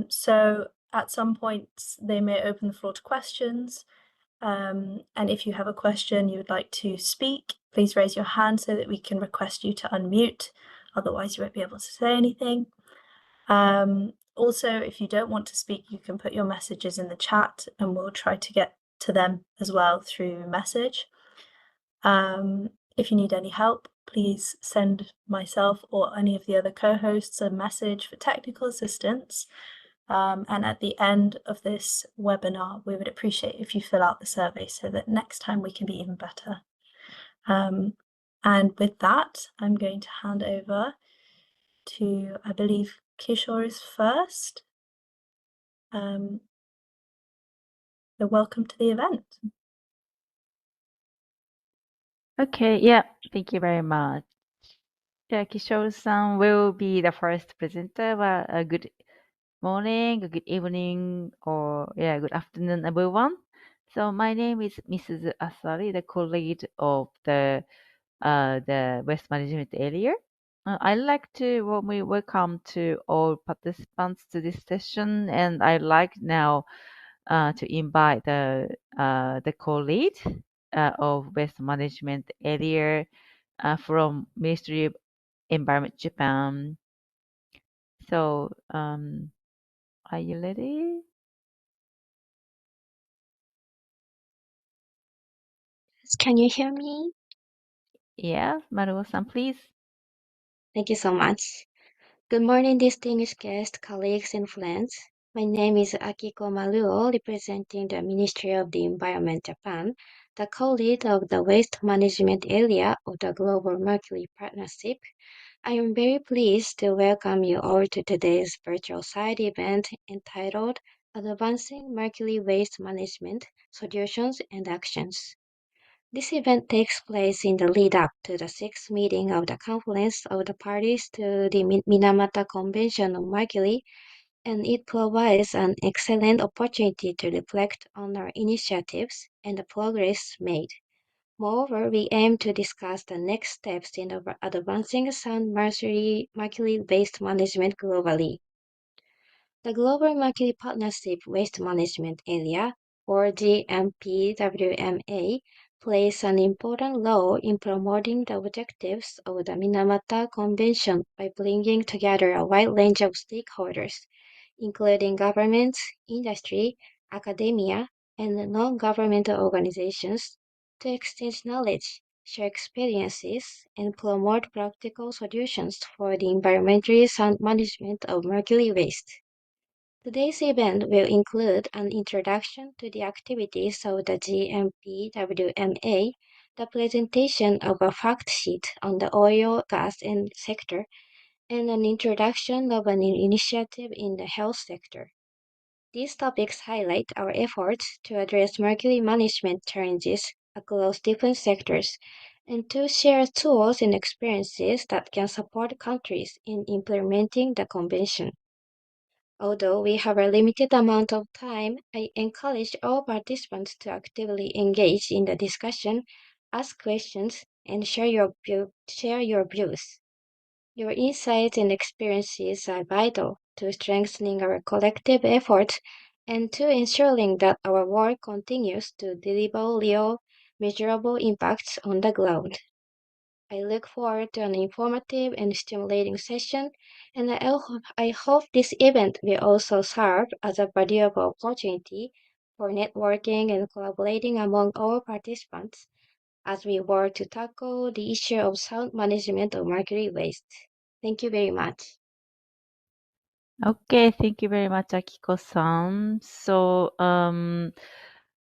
So at some points, they may open the floor to questions. And if you have a question you would like to speak, please raise your hand so that we can request you to unmute. Otherwise, you won't be able to say anything. Also, if you don't want to speak, you can put your messages in the chat and we'll try to get to them as well through message. If you need any help, please send myself or any of the other co-hosts a message for technical assistance. And at the end of this webinar, we would appreciate if you fill out the survey so that next time we can be even better. And with that, I'm going to hand over to, I believe, Kishore is first. So welcome to the event. Okay, yeah, thank you very much. Yeah, Kishore-san will be the first presenter. Good morning, good evening, or yeah, good afternoon, everyone. So my name is Mrs. Asari, the colleague of the Waste Management area. I'd like to warmly welcome to all participants to this session, and I'd like now to invite the co-lead of Waste Management area from Ministry of Environment Japan. So, are you ready? Can you hear me? Yeah, Maruo-san, please. Thank you so much. Good morning, distinguished guests, colleagues, and friends. My name is Akiko Maruo, representing the Ministry of the Environment Japan, the co-lead of the waste management area of the Global Mercury Partnership. I am very pleased to welcome you all to today's virtual side event entitled Advancing Mercury Waste Management Solutions and Actions. This event takes place in the lead-up to the sixth meeting of the Conference of the Parties to the Minamata Convention on Mercury, and it provides an excellent opportunity to reflect on our initiatives and the progress made. Moreover, we aim to discuss the next steps in advancing sound mercury waste management globally. The Global Mercury Partnership Waste Management Area, or GMP-WMA, plays an important role in promoting the objectives of the Minamata Convention by bringing together a wide range of stakeholders, including governments, industry, academia, and non-governmental organizations, to exchange knowledge, share experiences, and promote practical solutions for the environmentally sound management of mercury waste. Today's event will include an introduction to the activities of the GMP-WMA, the presentation of a fact sheet on the oil, gas, and sector, and an introduction of an initiative in the health sector. These topics highlight our efforts to address mercury management challenges across different sectors and to share tools and experiences that can support countries in implementing the convention. Although we have a limited amount of time, I encourage all participants to actively engage in the discussion, ask questions, and share your views. Your insights and experiences are vital to strengthening our collective efforts and to ensuring that our work continues to deliver real, measurable impacts on the ground. I look forward to an informative and stimulating session, and I hope this event will also serve as a valuable opportunity for networking and collaborating among all participants as we work to tackle the issue of sound management of mercury waste. Thank you very much. Okay, thank you very much, Akiko-san. So,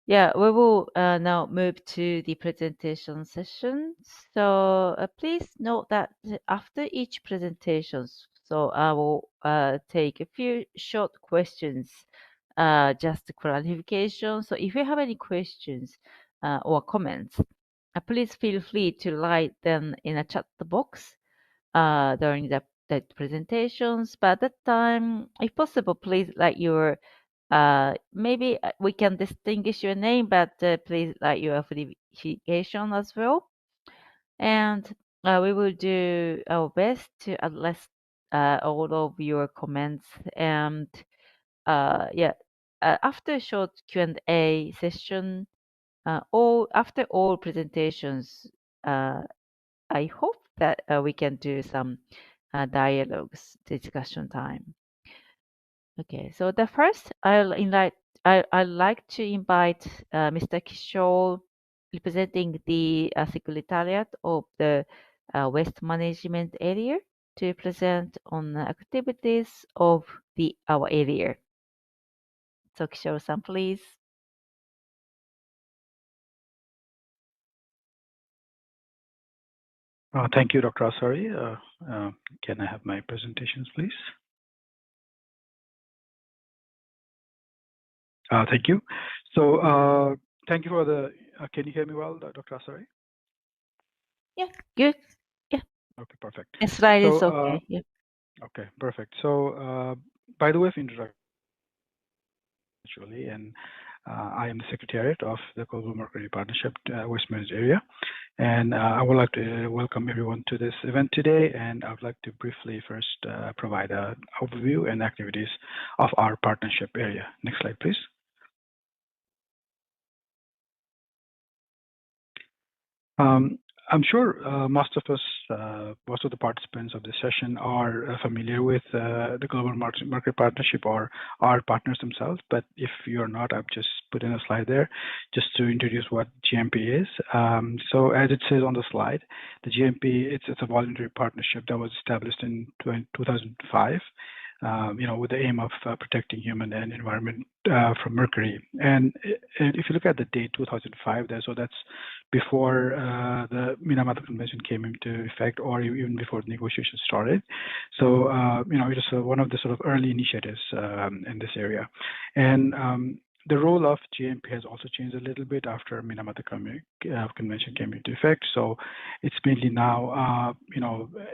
yeah, we will now move to the presentation session. So, please note that after each presentation, so I will take a few short questions, just clarification. So, if you have any questions or comments, please feel free to write them in a chat box during the presentations. But at that time, if possible, please write your maybe we can distinguish your name, but please write your affiliation as well. And we will do our best to address all of your comments. And after a short Q&A session, after all presentations, I hope that we can do some dialogues, discussion time. Okay, so the first, I'd like to invite Mr. Kishore, representing the Secretariat of the Waste Management Area, to present on the activities of our area. So Kishore-san, please. Thank you, Dr. Asari. Can I have my presentations, please? Thank you. So thank you for the, can you hear me well, Dr. Asari? Yeah, good. Yeah. Okay, perfect. The slide is So, okay. Yeah. Okay, perfect. So by the way of introduction, actually, and I am the Secretariat of the Global Mercury Partnership Waste Management Area. And I would like to welcome everyone to this event today. And I would like to briefly first provide an overview and activities of our partnership area. Next slide, please. I'm sure most of the participants of the session are familiar with the Global Mercury Partnership or our partners themselves. But if you're not, I've just put in a slide there just to introduce what GMP is. So as it says on the slide, the GMP, it's a voluntary partnership that was established in 2005. With the aim of protecting human and environment from mercury. And if you look at the date 2005 there, so that's before the Minamata Convention came into effect, or even before the negotiations started. So it is one of the sort of early initiatives in this area. And the role of GMP has also changed a little bit after Minamata Convention came into effect. So it's mainly now,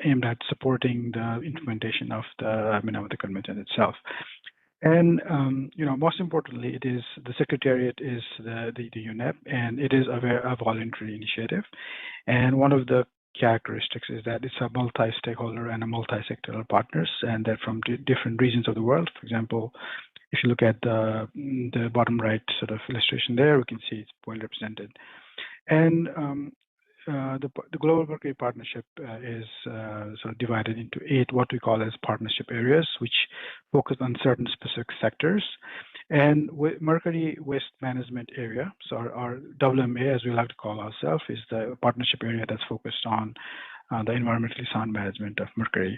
aimed at supporting the implementation of the Minamata Convention itself. And most importantly, it is the Secretariat is the UNEP, and it is a voluntary initiative. And one of the characteristics is that it's a multi-stakeholder and a multi-sectoral partners, and they're from different regions of the world. For example, if you look at the bottom right sort of illustration there, we can see it's well represented. And the Global Mercury Partnership is sort of divided into 8 what we call as partnership areas, which focus on certain specific sectors. And Mercury Waste Management Area, so our WMA, as we like to call ourselves, is the partnership area that's focused on the environmentally sound management of mercury.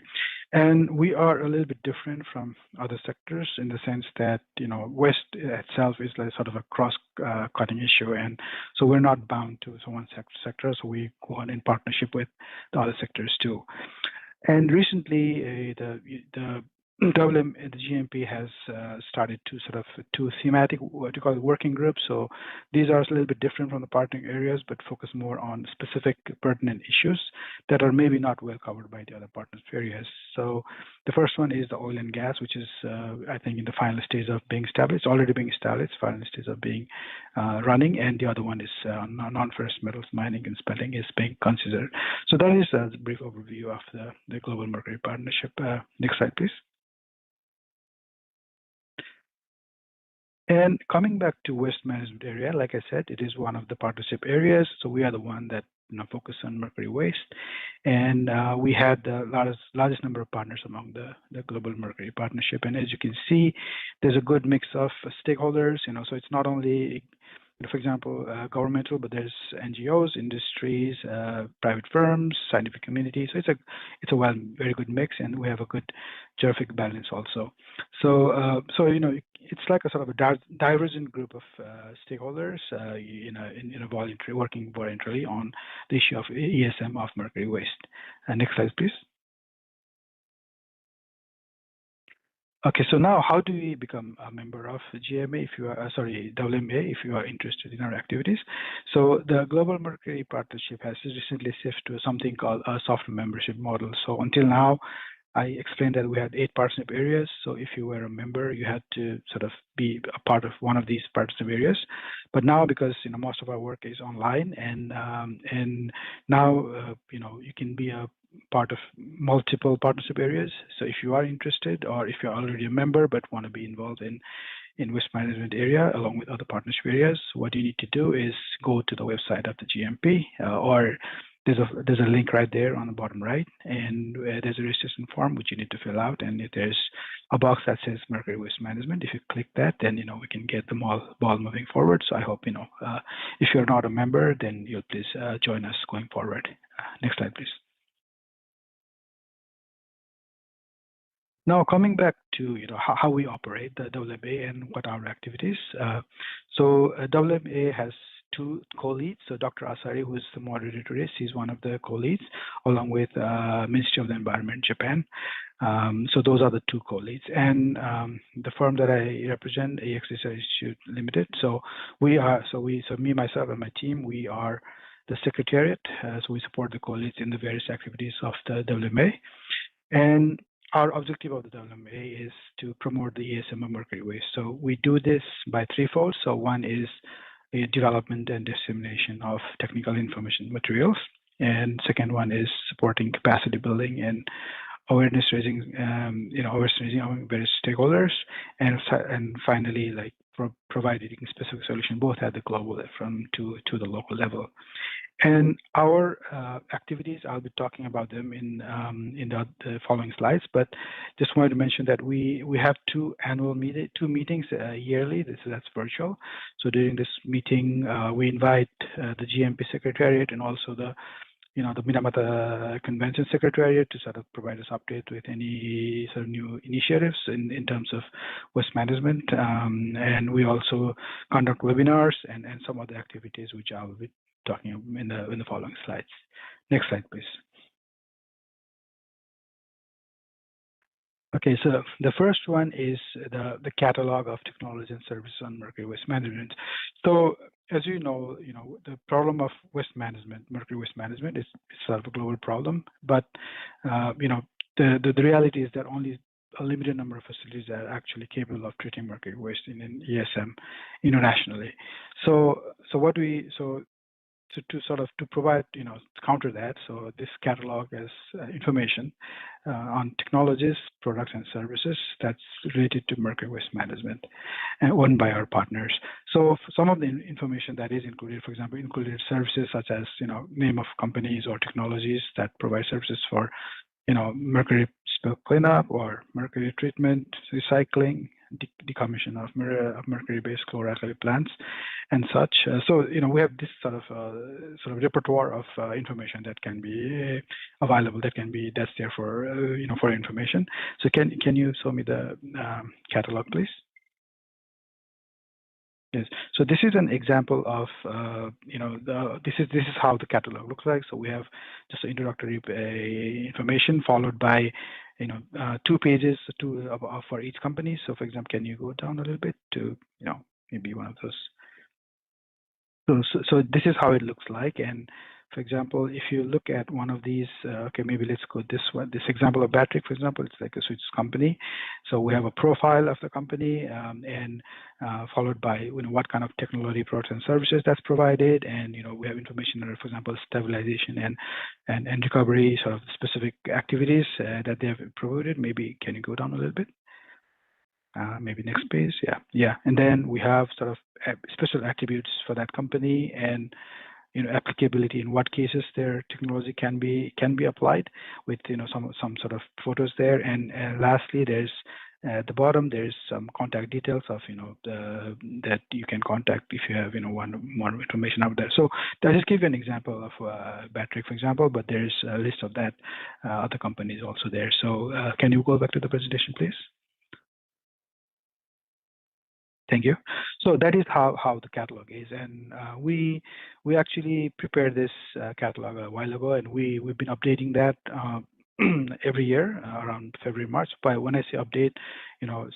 And we are a little bit different from other sectors in the sense that, waste itself is like sort of a cross-cutting issue. And so we're not bound to one sector, so we go on in partnership with the other sectors too. And recently, the GMP has started two thematic, what you call working groups. So these are a little bit different from the partnering areas, but focus more on specific pertinent issues that are maybe not well covered by the other partners areas. So the first one is the oil and gas, which is, I think, in the final stage of being established. It's already being established, final stage of being running. And the other one is non-ferrous metals mining and smelting is being considered. So that is a brief overview of the Global Mercury Partnership. Next slide, please. And coming back to waste management area, like I said, it is one of the partnership areas. So we are the one that focus on mercury waste, and we had the largest number of partners among the Global Mercury Partnership. And as you can see, there's a good mix of stakeholders. So it's not only, for example, governmental, but there's NGOs, industries, private firms, scientific community. So it's a very good mix, and we have a good geographic balance also. So it's like a sort of a divergent group of stakeholders in a voluntary working voluntarily on the issue of ESM of mercury waste. Next slide, please. Okay, so now how do we become a member of GMA if you are, WMA if you are interested in our activities? So the Global Mercury Partnership has recently shifted to something called a soft membership model. So until now, I explained that we had 8 partnership areas. So if you were a member, you had to sort of be a part of one of these partnership areas. But now, because most of our work is online, and now you can be a part of multiple partnership areas. So if you are interested, or if you're already a member but want to be involved in waste management area along with other partnership areas, what you need to do is go to the website of the GMP, or there's a link right there on the bottom right, and there's a registration form which you need to fill out. And if there's a box that says Mercury Waste Management, if you click that, then we can get the ball moving forward. So I hope if you're not a member, then you'll please join us going forward. Next slide, please. Now, coming back to how we operate the WMA and what our activities. So WMA has two co-leads. So Dr. Asari, who is the moderator today, she's one of the co-leads, along with Ministry of the Environment, Japan. So those are the two co-leads. And the firm that I represent, AX Research Institute Limited. So me, myself, and my team, we are the secretariat. So we support the co-leads in the various activities of the WMA. And our objective of the WMA is to promote the ESM of mercury waste. So we do this by threefold. So one is a development and dissemination of technical information materials, and second one is supporting capacity building and awareness raising, awareness raising among various stakeholders, and finally, like providing specific solution both at the global to the local level. And our activities, I'll be talking about them in the following slides, but just wanted to mention that we have two meetings yearly. That's virtual. So during this meeting, we invite the GMP Secretariat and also the Minamata Convention Secretariat to sort of provide us update with any sort of new initiatives in terms of waste management. And we also conduct webinars and some other activities which I will be talking in the following slides. Next slide, please. Okay, so the first one is the catalog of technology and services on mercury waste management. So as you know, the problem of waste management, mercury waste management, is sort of a global problem. But the reality is that only a limited number of facilities are actually capable of treating mercury waste in an ESM internationally. So to provide, counter that, so this catalog has information on technologies, products, and services that's related to mercury waste management, and owned by our partners. So some of the information that is included, for example, included services such as name of companies or technologies that provide services for mercury spill cleanup or mercury treatment, recycling, decommission of mercury-based chloralkali plants, and such. So we have this sort of repertoire of information that can be available. That's there for for information. So can you show me the catalog, please? Yes. So this is an example of this is how the catalog looks like. So we have just introductory information followed by 2 pages for each company. So for example, can you go down a little bit to maybe one of those? So this is how it looks like. And for example, if you look at one of these, okay, maybe let's go this one. This example of Batrick, for example, it's like a switch company. So we have a profile of the company, and followed by what kind of technology, products, and services that's provided, and we have information on, for example, stabilization and recovery, sort of specific activities that they have provided. Maybe can you go down a little bit? Maybe next page. Yeah. And then we have sort of special attributes for that company and applicability, in what cases their technology can be applied, with some sort of photos there. And lastly, there's at the bottom there's some contact details of that you can contact if you have one more information out there. So I'll just give you an example of Batrick, for example, but there's a list of that other companies also there. So can you go back to the presentation, please? Thank you. So that is how the catalog is, and we actually prepared this catalog a while ago, and we've been updating that every year around February, March. But when I say update,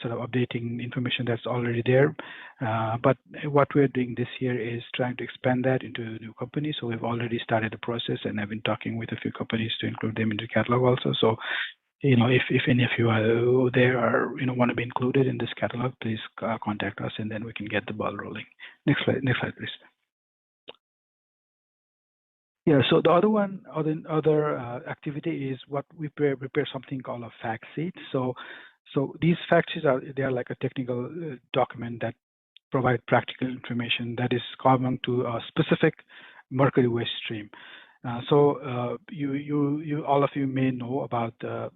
sort of updating information that's already there. But what we're doing this year is trying to expand that into new companies. So we've already started the process, and I've been talking with a few companies to include them into the catalog also. So if any of you are there or want to be included in this catalog, please contact us, and then we can get the ball rolling. Next slide, please. Yeah, so the other activity is what we prepare something called a fact sheet. So these fact sheets they are like a technical document that provide practical information that is common to a specific mercury waste stream. You all of you may know about the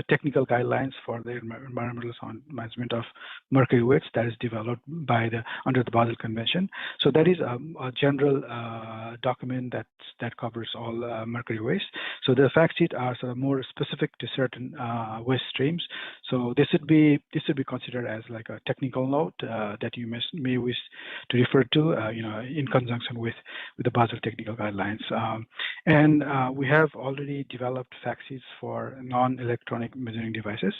technical guidelines for the environmental management of mercury waste that is developed by under the Basel Convention. So that is a general document that covers all mercury waste. So the fact sheet are sort of more specific to certain waste streams. So this would be considered as like a technical note that you may wish to refer to, in conjunction with the Basel technical guidelines. And we have already developed fact sheets for non-electronic measuring devices.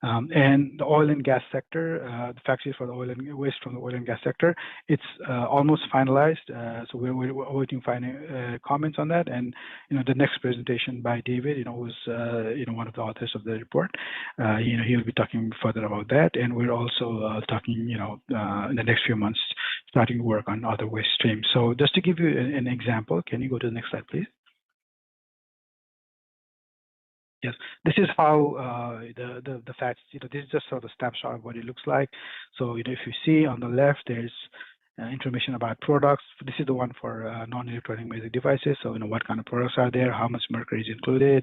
And the oil and gas sector, the fact sheet for the oil and waste from the oil and gas sector, it's almost finalized. So we're awaiting final comments on that. And the next presentation by David, who's one of the authors of the report, he'll be talking further about that. And we're also talking, in the next few months, starting to work on other waste streams. So just to give you an example, can you go to the next slide, please? Yes, this is how the facts. This is just sort of a snapshot of what it looks like. So if you see on the left, there's information about products. This is the one for non-electronic measuring devices. So what kind of products are there? How much mercury is included?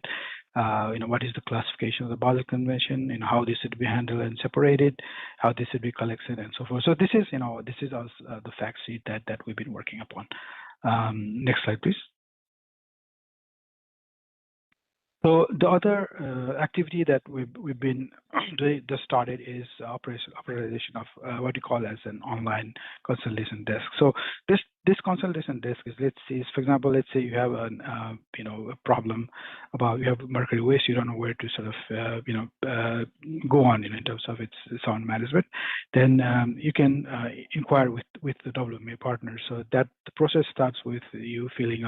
What is the classification of the Basel Convention? How this should be handled and separated? How this should be collected and so forth. So this is the fact sheet that we've been working upon. Next slide, please. So the other activity that we've been just started is operationalization of what you call as an online consultation desk. So this consultation desk is, for example, let's say you have a problem about you have mercury waste, you don't know where to sort of go on in terms of its sound management. Then you can inquire with the WMA partners. So that the process starts with you filling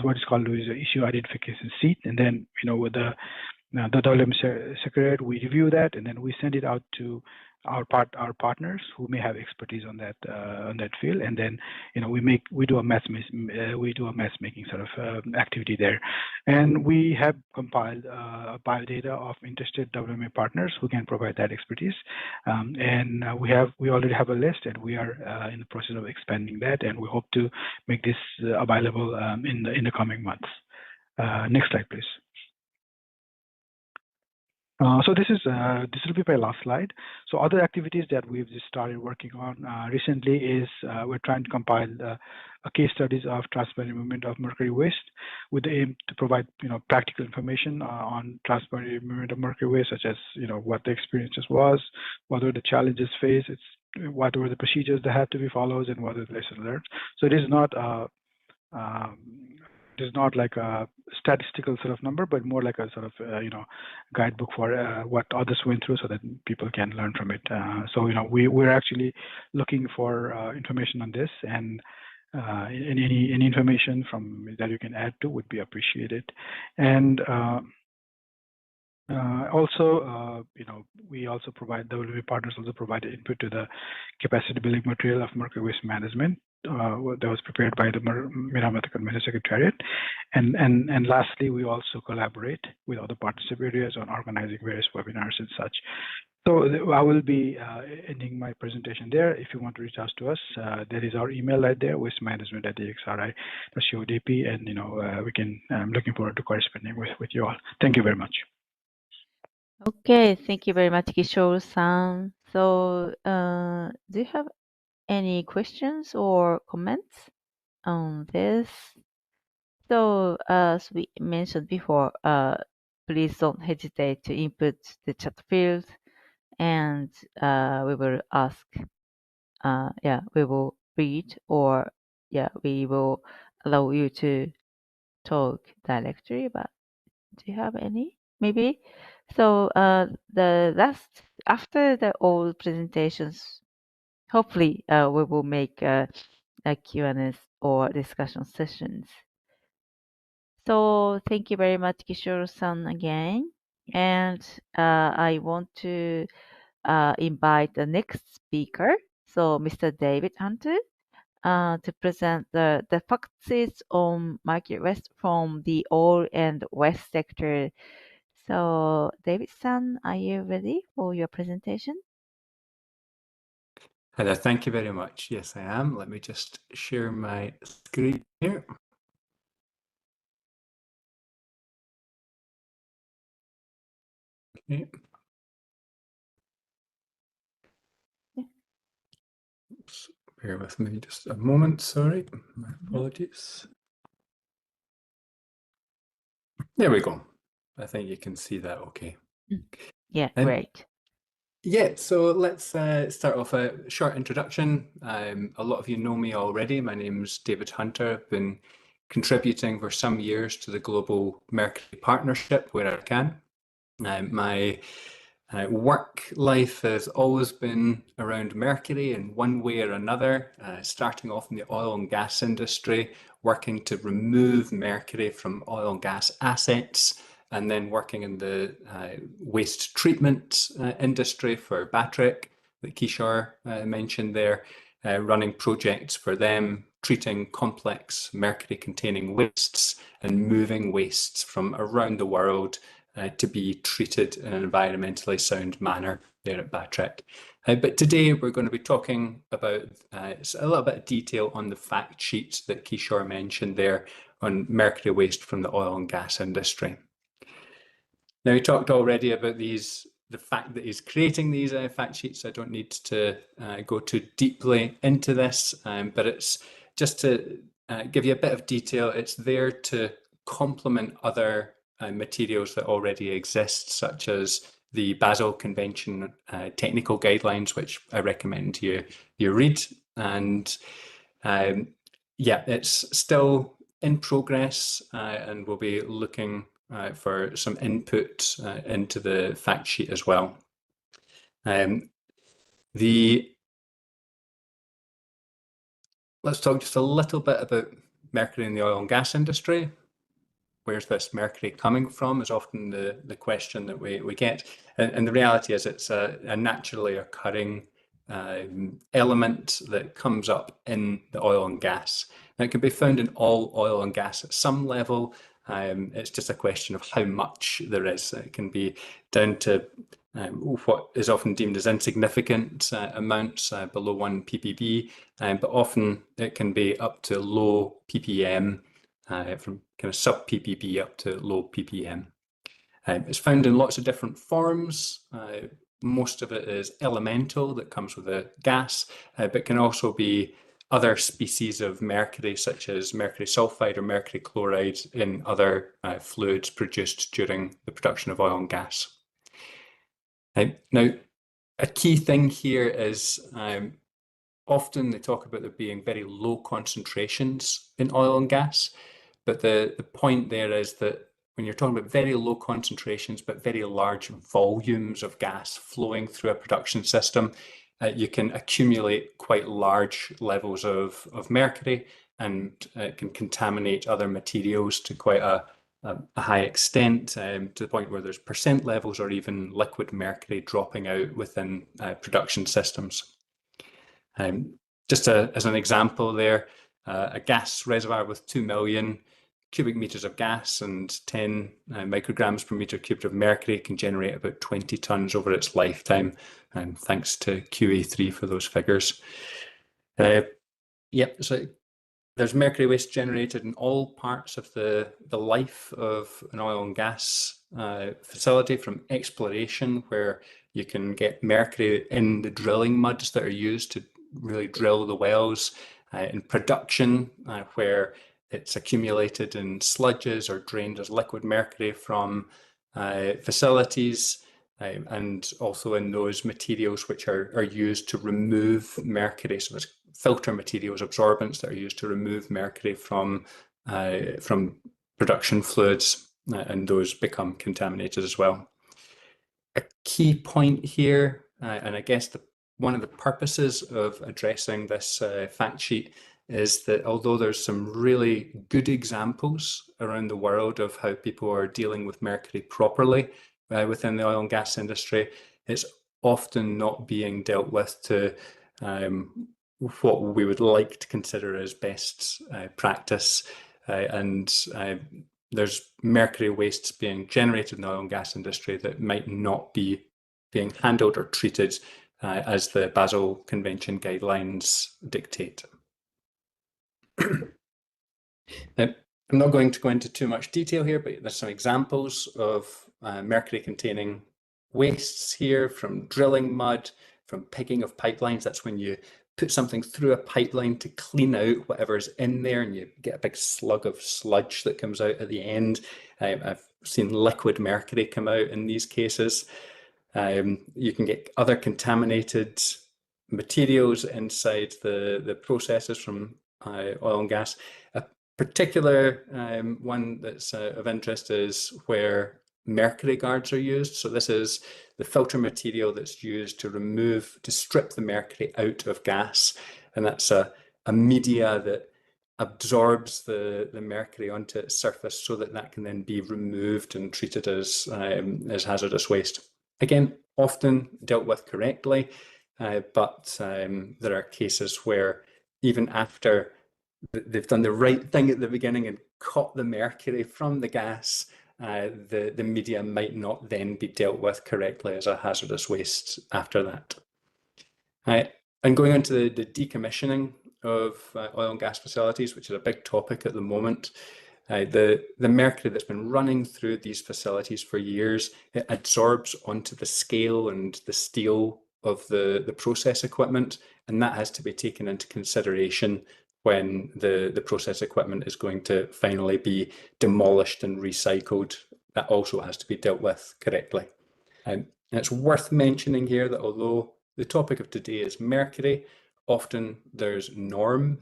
what is called is issue identification sheet, and then with the WMA secretariat, we review that, and then we send it out to our partners who may have expertise on that field, and then we do a matchmaking sort of activity there, and we have compiled biodata of interested WMA partners who can provide that expertise, and we already have a list, and we are in the process of expanding that, and we hope to make this available in the coming months. Next slide, please. So this will be my last slide. So other activities that we've just started working on recently is we're trying to compile a case studies of transparent movement of mercury waste with the aim to provide practical information on transparent movement of mercury waste, such as what the experiences was, what were the challenges faced, what were the procedures that had to be followed, and what are the lessons learned. So it is not like a statistical sort of number, but more like a sort of guidebook for what others went through, so that people can learn from it. So we're actually looking for information on this, and any information from that you can add to would be appreciated. And also, we also provide, the WMA partners also provide input to the capacity building material of mercury waste management that was prepared by the Miramata Convention Secretariat. And lastly, we also collaborate with other participant areas on organizing various webinars and such. So I will be ending my presentation there. If you want to reach out to us, there is our email right there, wastemanagement@axri.co.jp, and we can. I'm looking forward to corresponding with you all. Thank you very much. Okay, thank you very much, Kishore-san. So, do you have any questions or comments on this? So, as we mentioned before, please don't hesitate to input the chat field, and we will ask. We will read, or we will allow you to talk directly. But do you have any? Maybe. So after the all presentations, hopefully we will make a Q&A or discussion sessions. So thank you very much, Kishore-san, again. And I want to invite the next speaker. So Mr. David Hunter to present the facts on market risk from the oil and waste sector. So, David-san, are you ready for your presentation? Hi there, thank you very much. Yes, I am. Let me just share my screen here. Okay. Yeah. Oops, bear with me just a moment, sorry. My apologies. There we go. I think you can see that okay. Yeah, great. Yeah, so let's start off a short introduction. A lot of you know me already. My name's David Hunter. I've been contributing for some years to the Global Mercury Partnership where I can. My work life has always been around mercury in one way or another, starting off in the oil and gas industry, working to remove mercury from oil and gas assets, and then working in the waste treatment industry for Batrick, that Kishore mentioned there, running projects for them, treating complex mercury-containing wastes and moving wastes from around the world to be treated in an environmentally sound manner there at Batrick. But today we're going to be talking about a little bit of detail on the fact sheet that Kishore mentioned there on mercury waste from the oil and gas industry. Now, we talked already about the fact that he's creating these fact sheets. I don't need to go too deeply into this, but it's just to give you a bit of detail. It's there to complement other materials that already exist, such as the Basel Convention technical guidelines, which I recommend you read. And yeah, it's still in progress, and we'll be looking for some input into the fact sheet as well. Let's talk just a little bit about mercury in the oil and gas industry. Where's this mercury coming from is often the question that we get. And the reality is it's a naturally occurring element that comes up in the oil and gas. Now, it can be found in all oil and gas at some level. It's just a question of how much there is. It can be down to what is often deemed as insignificant amounts below 1 ppb, but often it can be up to low ppm, from kind of sub ppb up to low ppm. It's found in lots of different forms. Most of it is elemental that comes with a gas, but can also be other species of mercury, such as mercury sulfide or mercury chloride in other fluids produced during the production of oil and gas. Now, a key thing here is often they talk about there being very low concentrations in oil and gas, but the point there is that when you're talking about very low concentrations but very large volumes of gas flowing through a production system, you can accumulate quite large levels of mercury, and it can contaminate other materials to quite a high extent, to the point where there's percent levels or even liquid mercury dropping out within production systems. Just as an example there, a gas reservoir with 2 million cubic meters of gas and 10 micrograms per meter cubed of mercury can generate about 20 tons over its lifetime. And thanks to QA3 for those figures. Yep, so there's mercury waste generated in all parts of the life of an oil and gas facility, from exploration, where you can get mercury in the drilling muds that are used to really drill the wells, in production, where it's accumulated in sludges or drained as liquid mercury from facilities, and also in those materials which are used to remove mercury. So there's filter materials, absorbents that are used to remove mercury from production fluids, and those become contaminated as well. A key point here, and I guess one of the purposes of addressing this fact sheet, is that although there's some really good examples around the world of how people are dealing with mercury properly within the oil and gas industry, it's often not being dealt with to what we would like to consider as best practice, and there's mercury wastes being generated in the oil and gas industry that might not be being handled or treated as the Basel Convention guidelines dictate. Now, I'm not going to go into too much detail here, but there's some examples of mercury-containing wastes here, from drilling mud, from pigging of pipelines. That's when you put something through a pipeline to clean out whatever's in there, and you get a big slug of sludge that comes out at the end. I've seen liquid mercury come out in these cases. You can get other contaminated materials inside the processes from oil and gas. A particular one that's of interest is where mercury guards are used. So this is the filter material that's used to strip the mercury out of gas. And that's a media that absorbs the mercury onto its surface so that can then be removed and treated as hazardous waste. Again, often dealt with correctly, but there are cases where even after they've done the right thing at the beginning and caught the mercury from the gas, the media might not then be dealt with correctly as a hazardous waste after that. And going on to the decommissioning of oil and gas facilities, which is a big topic at the moment. The mercury that's been running through these facilities for years, it absorbs onto the scale and the steel of the process equipment, and that has to be taken into consideration when the process equipment is going to finally be demolished and recycled. That also has to be dealt with correctly. And it's worth mentioning here that although the topic of today is mercury, often there's NORM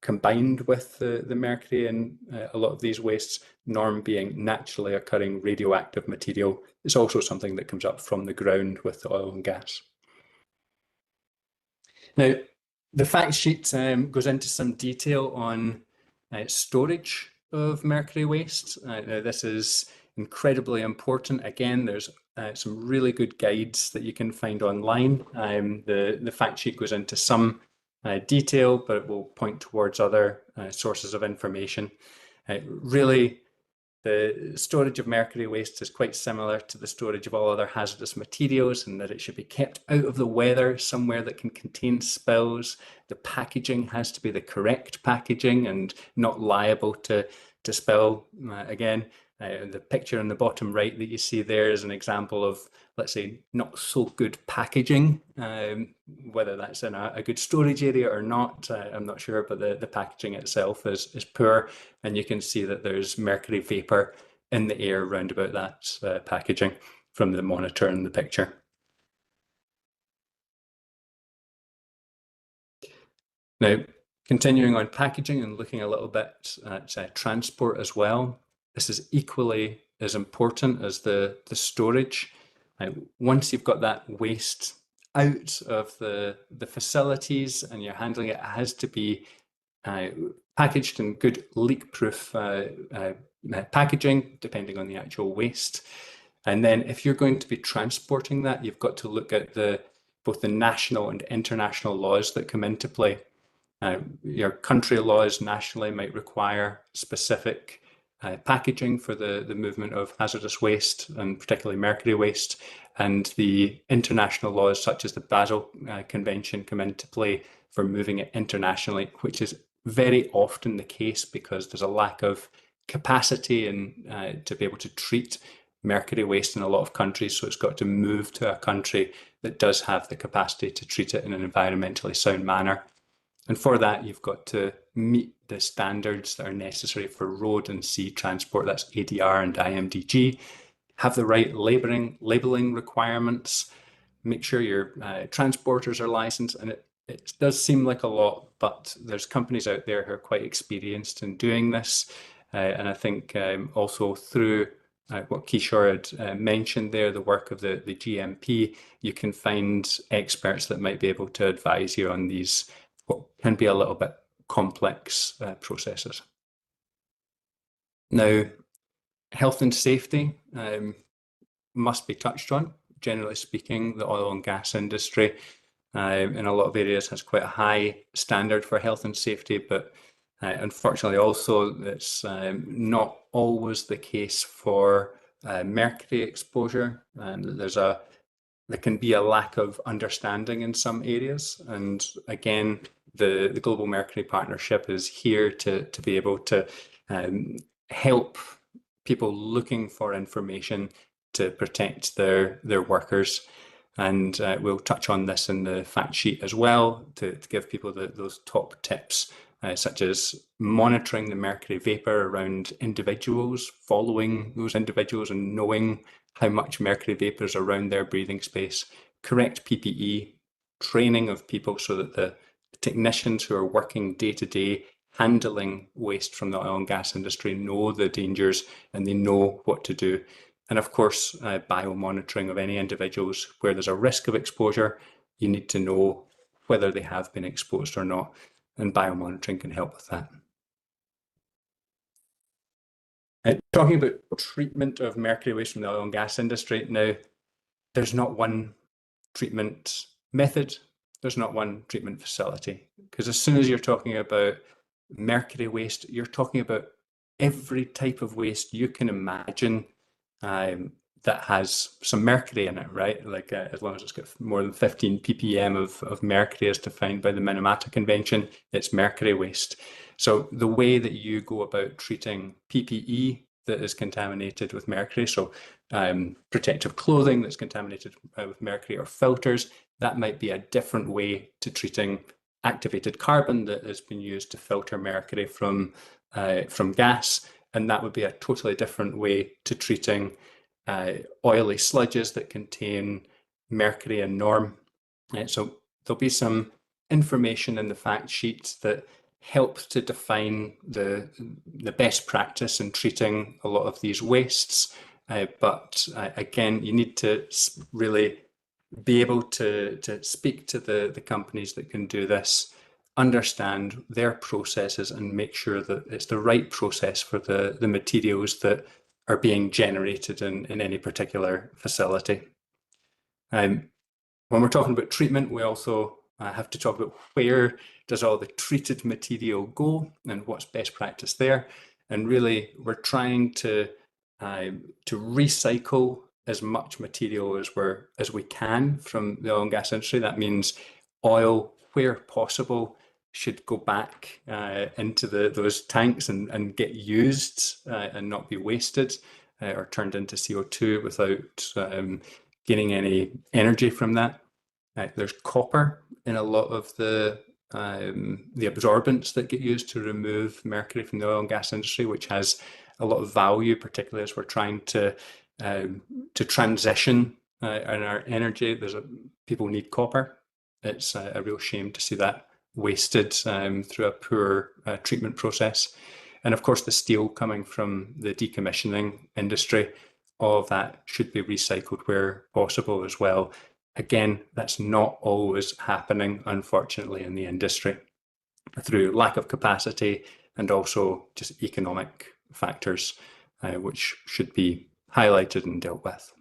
combined with the mercury in a lot of these wastes, NORM being naturally occurring radioactive material. It's also something that comes up from the ground with the oil and gas. Now, the fact sheet goes into some detail on storage of mercury waste. Now, this is incredibly important. Again, there's some really good guides that you can find online. The fact sheet goes into some detail, but it will point towards other sources of information. Really, the storage of mercury waste is quite similar to the storage of all other hazardous materials, in that it should be kept out of the weather, somewhere that can contain spills. The packaging has to be the correct packaging and not liable to spill. Again, the picture in the bottom right that you see there is an example of, let's say, not so good packaging. Whether that's in a good storage area or not, I'm not sure, but the packaging itself is poor, and you can see that there's mercury vapor in the air around about that packaging from the monitor in the picture. Now, continuing on packaging and looking a little bit at transport as well, this is equally as important as the storage. Once you've got that waste out of the facilities and you're handling it, it has to be packaged in good leak-proof packaging, depending on the actual waste. And then if you're going to be transporting that, you've got to look at both the national and international laws that come into play. Your country laws nationally might require specific packaging for the movement of hazardous waste, and particularly mercury waste, and the international laws such as the Basel Convention come into play for moving it internationally, which is very often the case because there's a lack of capacity and to be able to treat mercury waste in a lot of countries, so it's got to move to a country that does have the capacity to treat it in an environmentally sound manner. And for that, you've got to meet the standards that are necessary for road and sea transport. That's ADR and IMDG. Have the right labeling requirements. Make sure your transporters are licensed. And it does seem like a lot, but there's companies out there who are quite experienced in doing this. And I think also through what Kishore had mentioned there, the work of the GMP, you can find experts that might be able to advise you on these what can be a little bit complex processes. Now, health and safety must be touched on. Generally speaking, the oil and gas industry in a lot of areas has quite a high standard for health and safety, but unfortunately also it's not always the case for mercury exposure, and there can be a lack of understanding in some areas. And again, the Global Mercury Partnership is here to be able to help people looking for information to protect their workers. And we'll touch on this in the fact sheet as well to give people those top tips, such as monitoring the mercury vapor around individuals, following those individuals and knowing how much mercury vapor is around their breathing space, correct PPE, training of people so that the technicians who are working day to day handling waste from the oil and gas industry know the dangers and they know what to do. And of course, biomonitoring of any individuals where there's a risk of exposure. You need to know whether they have been exposed or not, and biomonitoring can help with that. Talking about treatment of mercury waste from the oil and gas industry, now there's not one treatment method, there's not one treatment facility, because as soon as you're talking about mercury waste, you're talking about every type of waste you can imagine that has some mercury in it, right? Like as long as it's got more than 15 ppm of mercury as defined by the Minamata Convention, it's mercury waste. So the way that you go about treating PPE that is contaminated with mercury, so protective clothing that's contaminated with mercury, or filters, that might be a different way to treating activated carbon that has been used to filter mercury from gas, and that would be a totally different way to treating oily sludges that contain mercury and norm. So there'll be some information in the fact sheet that helps to define the best practice in treating a lot of these wastes. But again, you need to really be able to speak to the companies that can do this, understand their processes, and make sure that it's the right process for the materials that are being generated in any particular facility. When we're talking about treatment, we also have to talk about where does all the treated material go and what's best practice there. And really, we're trying to recycle as much material as we can from the oil and gas industry. That means oil, where possible, should go back into those tanks and get used and not be wasted or turned into CO2 without gaining any energy from that. There's copper in a lot of the absorbents that get used to remove mercury from the oil and gas industry, which has a lot of value, particularly as we're trying to transition in our energy. People need copper. It's a real shame to see that wasted through a poor treatment process. And of course, the steel coming from the decommissioning industry, all of that should be recycled where possible as well. Again, that's not always happening, unfortunately, in the industry through lack of capacity and also just economic factors, which should be highlighted and dealt with.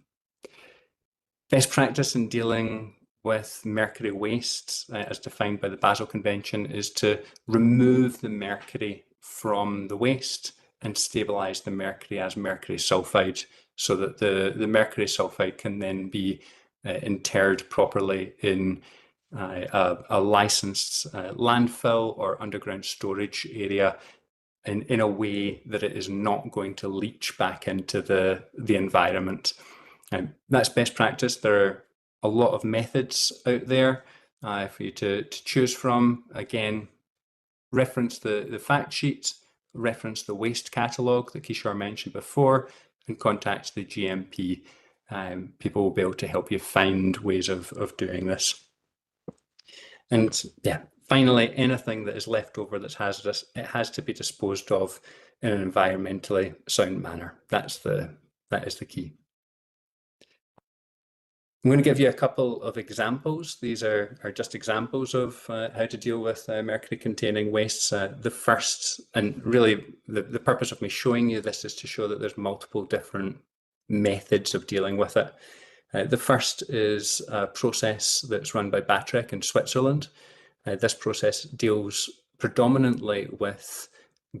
Best practice in dealing with mercury waste, as defined by the Basel Convention, is to remove the mercury from the waste and stabilize the mercury as mercury sulfide, so that the mercury sulfide can then be interred properly in a licensed landfill or underground storage area in a way that it is not going to leach back into the environment. That's best practice. There are a lot of methods out there for you to choose from. Again, reference the fact sheet, reference the waste catalogue that Kishore mentioned before, and contact the GMP. People will be able to help you find ways of doing this. And yeah, finally, anything that is left over that's hazardous, it has to be disposed of in an environmentally sound manner. That is the key. I'm going to give you a couple of examples. These are just examples of how to deal with mercury-containing wastes. The first, and really the purpose of me showing you this is to show that there's multiple different methods of dealing with it. The first is a process that's run by Batrec in Switzerland. This process deals predominantly with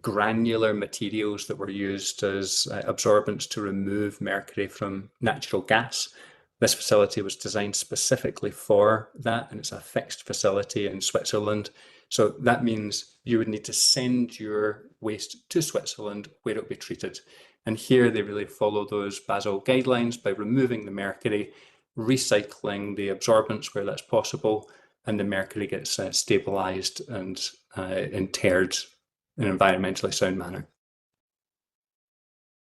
granular materials that were used as absorbents to remove mercury from natural gas. This facility was designed specifically for that, and it's a fixed facility in Switzerland. So that means you would need to send your waste to Switzerland where it will be treated. And here they really follow those Basel guidelines by removing the mercury, recycling the absorbents where that's possible, and the mercury gets stabilized and interred in an environmentally sound manner.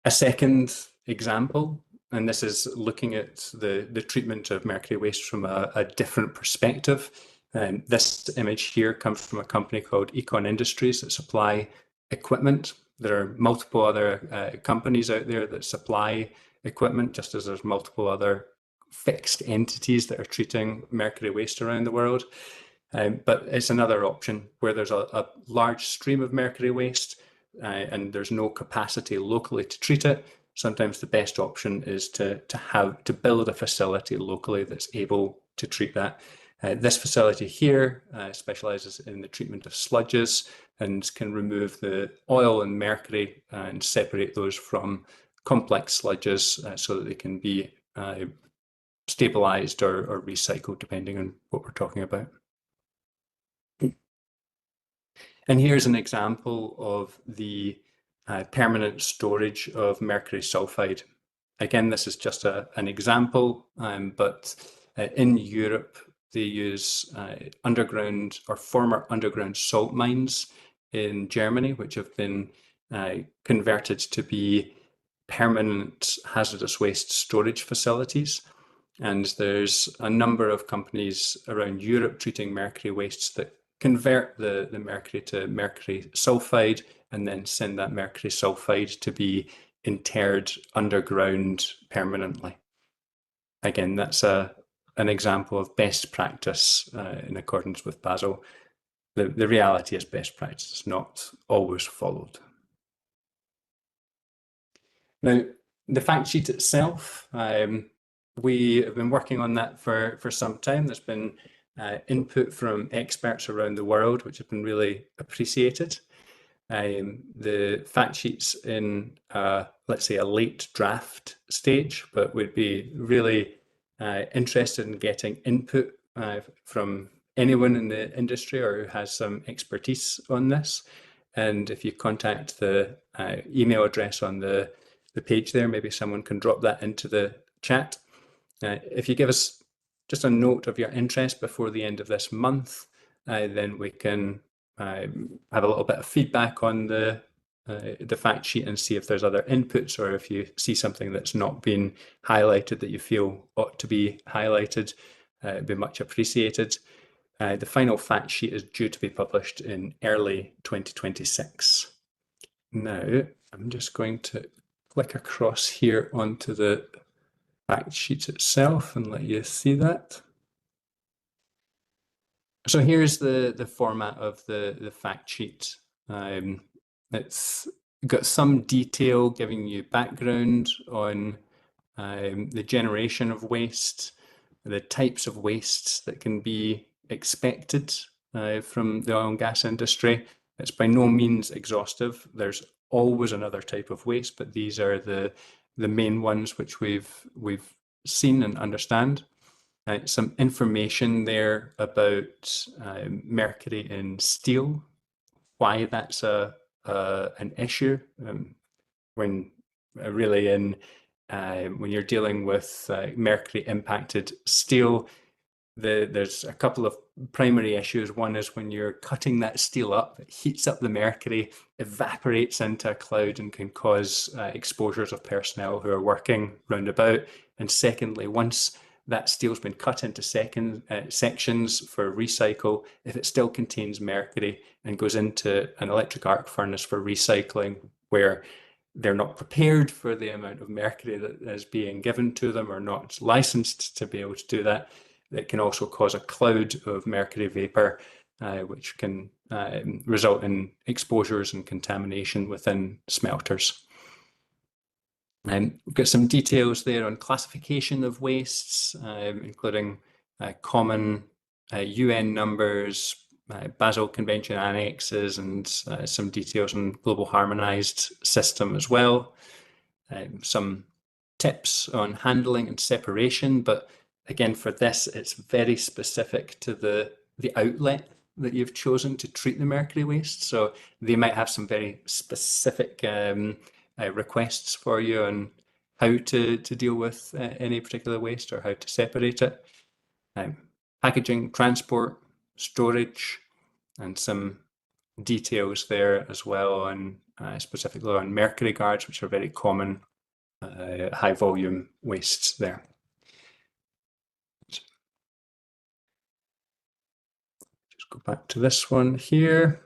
A second example, and this is looking at the treatment of mercury waste from a different perspective. This image here comes from a company called Econ Industries that supply equipment. There are multiple other companies out there that supply equipment, just as there's multiple other fixed entities that are treating mercury waste around the world. But it's another option where there's a large stream of mercury waste and there's no capacity locally to treat it. Sometimes the best option is to build a facility locally that's able to treat that. This facility here specializes in the treatment of sludges and can remove the oil and mercury and separate those from complex sludges so that they can be stabilized or recycled, depending on what we're talking about. And here's an example of the permanent storage of mercury sulfide. Again, this is just an example, but in Europe, they use underground or former underground salt mines in Germany, which have been converted to be permanent hazardous waste storage facilities. And there's a number of companies around Europe treating mercury wastes that convert the mercury to mercury sulfide and then send that mercury sulfide to be interred underground permanently. Again, that's an example of best practice in accordance with Basel. The reality is best practice is not always followed. Now, the fact sheet itself, we have been working on that for some time. There's been input from experts around the world, which have been really appreciated. The fact sheet's in, let's say, a late draft stage, but we'd be really interested in getting input from anyone in the industry or who has some expertise on this. And if you contact the email address on the page there, maybe someone can drop that into the chat. If you give us just a note of your interest before the end of this month, then we can have a little bit of feedback on the fact sheet and see if there's other inputs, or if you see something that's not been highlighted that you feel ought to be highlighted, it'd be much appreciated. The final fact sheet is due to be published in early 2026. Now, I'm just going to click across here onto the fact sheet itself and let you see that. So here's the format of the fact sheet. It's got some detail giving you background on the generation of waste, the types of wastes that can be expected from the oil and gas industry. It's by no means exhaustive. There's always another type of waste, but these are the main ones which we've seen and understand. Some information there about mercury in steel, why that's an issue when really when you're dealing with mercury impacted steel. There's a couple of primary issues. One is when you're cutting that steel up, it heats up the mercury, evaporates into a cloud and can cause exposures of personnel who are working round about. And secondly, once that steel's been cut into sections for recycle, if it still contains mercury and goes into an electric arc furnace for recycling, where they're not prepared for the amount of mercury that is being given to them or not licensed to be able to do that, it can also cause a cloud of mercury vapor, which can result in exposures and contamination within smelters. We've got some details there on classification of wastes, including common UN numbers, Basel Convention annexes, and some details on global harmonized system as well. Some tips on handling and separation, but again, for this, it's very specific to the outlet that you've chosen to treat the mercury waste. So they might have some very specific requests for you on how to deal with any particular waste or how to separate it. Packaging, transport, storage, and some details there as well on specifically on mercury guards, which are very common high volume wastes there. Just go back to this one here.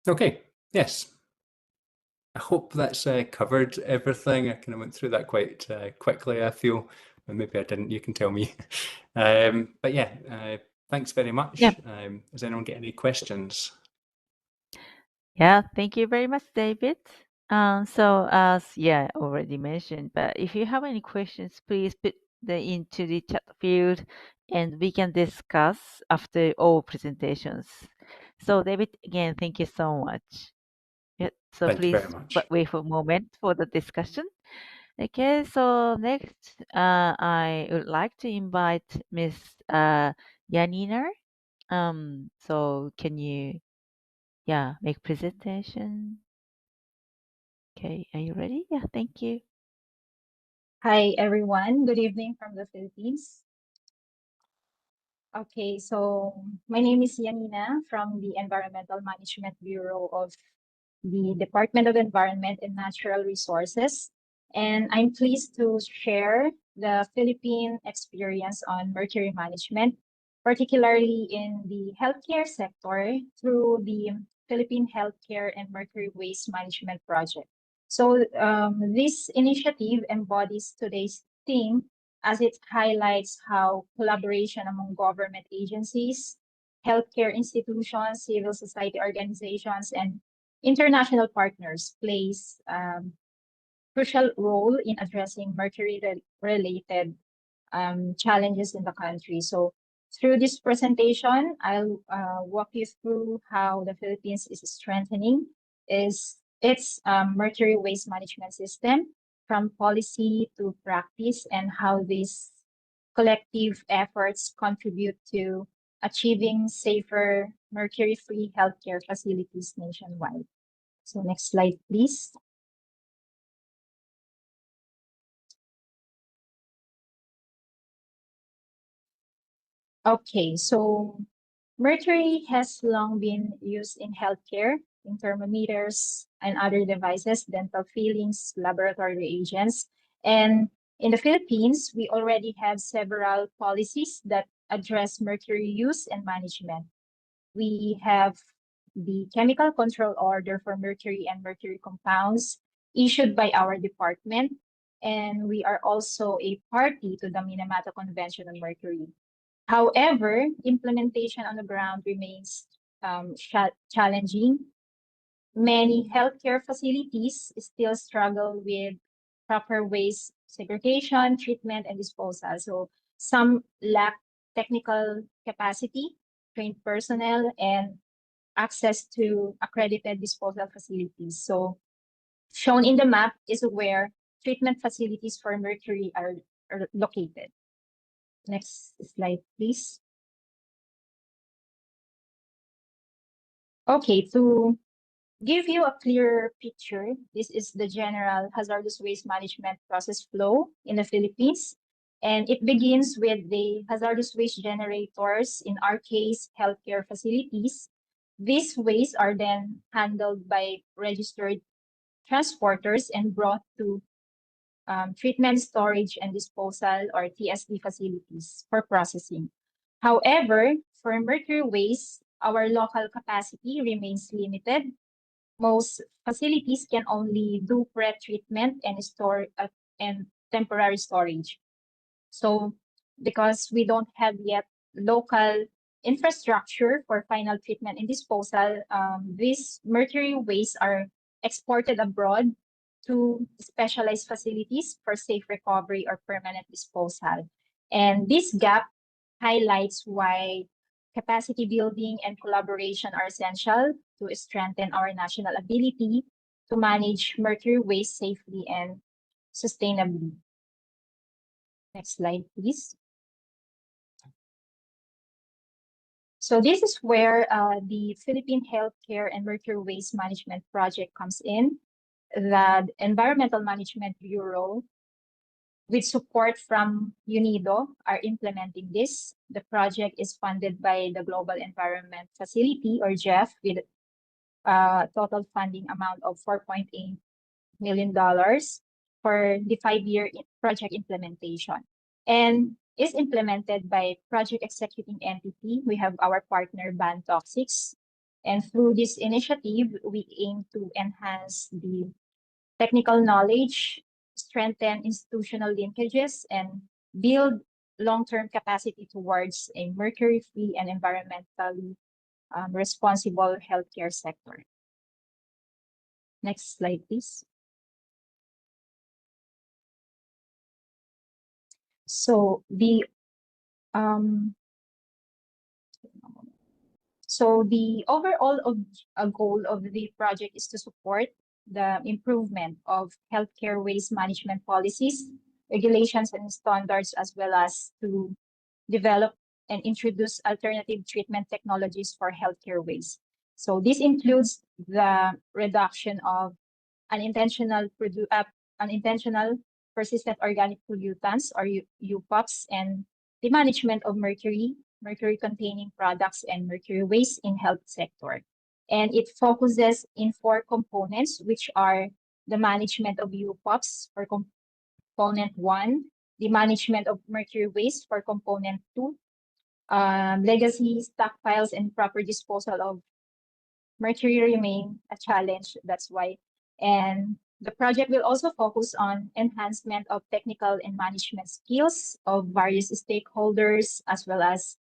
Okay, yes. I hope that's covered everything. I kind of went through that quite quickly, I feel. Or maybe I didn't, you can tell me. But yeah, thanks very much. Yeah. Does anyone get any questions? Yeah, thank you very much, David. So as already mentioned, but if you have any questions, please put them into the chat field and we can discuss after all presentations. So David, again, thank you so much. Yeah, so Thank you please very much. wait for a moment for the discussion. Okay, so next, I would like to invite Miss Janina. So can you make presentation? Okay, are you ready? Yeah, thank you. Hi, everyone. Good evening from the Philippines. Okay, so my name is Janina from the Environmental Management Bureau of the Department of Environment and Natural Resources. And I'm pleased to share the Philippine experience on mercury management, particularly in the healthcare sector through the Philippine Healthcare and Mercury Waste Management Project. So this initiative embodies today's theme as it highlights how collaboration among government agencies, healthcare institutions, civil society organizations, and international partners plays crucial role in addressing mercury-related challenges in the country. So through this presentation, I'll walk you through how the Philippines is strengthening its mercury waste management system from policy to practice and how these collective efforts contribute to achieving safer mercury-free healthcare facilities nationwide. So next slide, please. Okay, so mercury has long been used in healthcare, in thermometers and other devices, dental fillings, laboratory reagents. And in the Philippines, we already have several policies that address mercury use and management. We have the Chemical Control Order for Mercury and Mercury Compounds issued by our department. And we are also a party to the Minamata Convention on Mercury. However, implementation on the ground remains challenging. Many healthcare facilities still struggle with proper waste segregation, treatment, and disposal. So some lack technical capacity, trained personnel, and access to accredited disposal facilities. So shown in the map is where treatment facilities for mercury are located. Next slide, please. Okay, to give you a clearer picture, this is the general hazardous waste management process flow in the Philippines. And it begins with the hazardous waste generators, in our case, healthcare facilities. These wastes are then handled by registered transporters and brought to treatment, storage, and disposal, or TSD facilities for processing. However, for mercury waste, our local capacity remains limited. Most facilities can only do pre-treatment and store and temporary storage. So because we don't have yet local infrastructure for final treatment and disposal, these mercury wastes are exported abroad 2 specialized facilities for safe recovery or permanent disposal. And this gap highlights why capacity building and collaboration are essential to strengthen our national ability to manage mercury waste safely and sustainably. Next slide, please. So this is where the Philippine Healthcare and Mercury Waste Management Project comes in. The Environmental Management Bureau, with support from UNIDO, are implementing this. The project is funded by the Global Environment Facility, or GEF, with a total funding amount of $4.8 million for the 5-year project implementation. And is implemented by project executing entity. We have our partner Ban Toxics. And through this initiative, we aim to enhance the technical knowledge, strengthen institutional linkages, and build long-term capacity towards a mercury-free and environmentally responsible healthcare sector. Next slide, please. So the overall goal of the project is to support the improvement of healthcare waste management policies, regulations, and standards, as well as to develop and introduce alternative treatment technologies for healthcare waste. So this includes the reduction of unintentional persistent organic pollutants, or UPOPs, and the management of mercury-containing products, and mercury waste in health sector. And it focuses in 4 components, which are the management of UPOPs for component 1, the management of mercury waste for component 2, legacy stockpiles and proper disposal of mercury remain a challenge, that's why. And the project will also focus on enhancement of technical and management skills of various stakeholders, as well as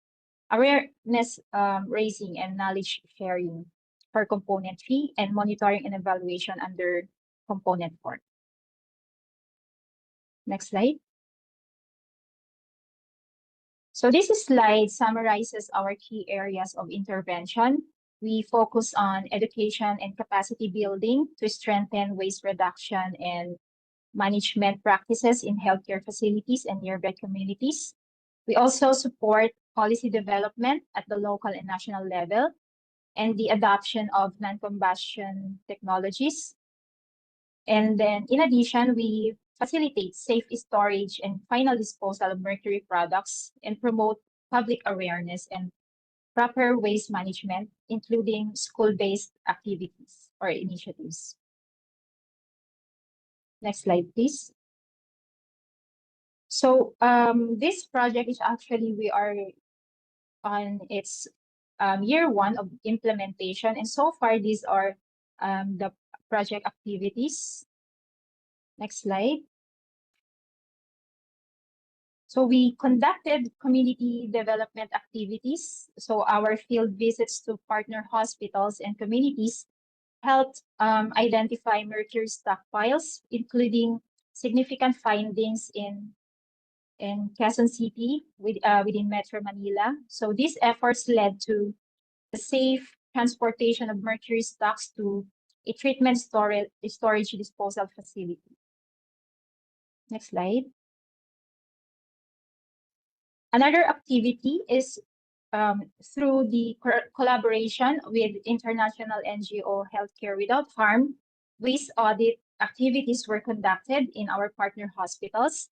awareness raising and knowledge sharing for component 3, and monitoring and evaluation under component 4. Next slide. So this slide summarizes our key areas of intervention. We focus on education and capacity building to strengthen waste reduction and management practices in healthcare facilities and nearby communities. We also support policy development at the local and national level, and the adoption of non-combustion technologies. And then, in addition, we facilitate safe storage and final disposal of mercury products, and promote public awareness and proper waste management, including school-based activities or initiatives. Next slide, please. So this project is actually, we are on its year 1 of implementation, and so far these are the project activities. Next slide. So we conducted community development activities. So our field visits to partner hospitals and communities helped identify mercury stockpiles, including significant findings in Quezon City within Metro Manila. So these efforts led to the safe transportation of mercury stocks to a treatment storage disposal facility. Next slide. Another activity is through the collaboration with international NGO Healthcare Without Harm, waste audit activities were conducted in our partner hospitals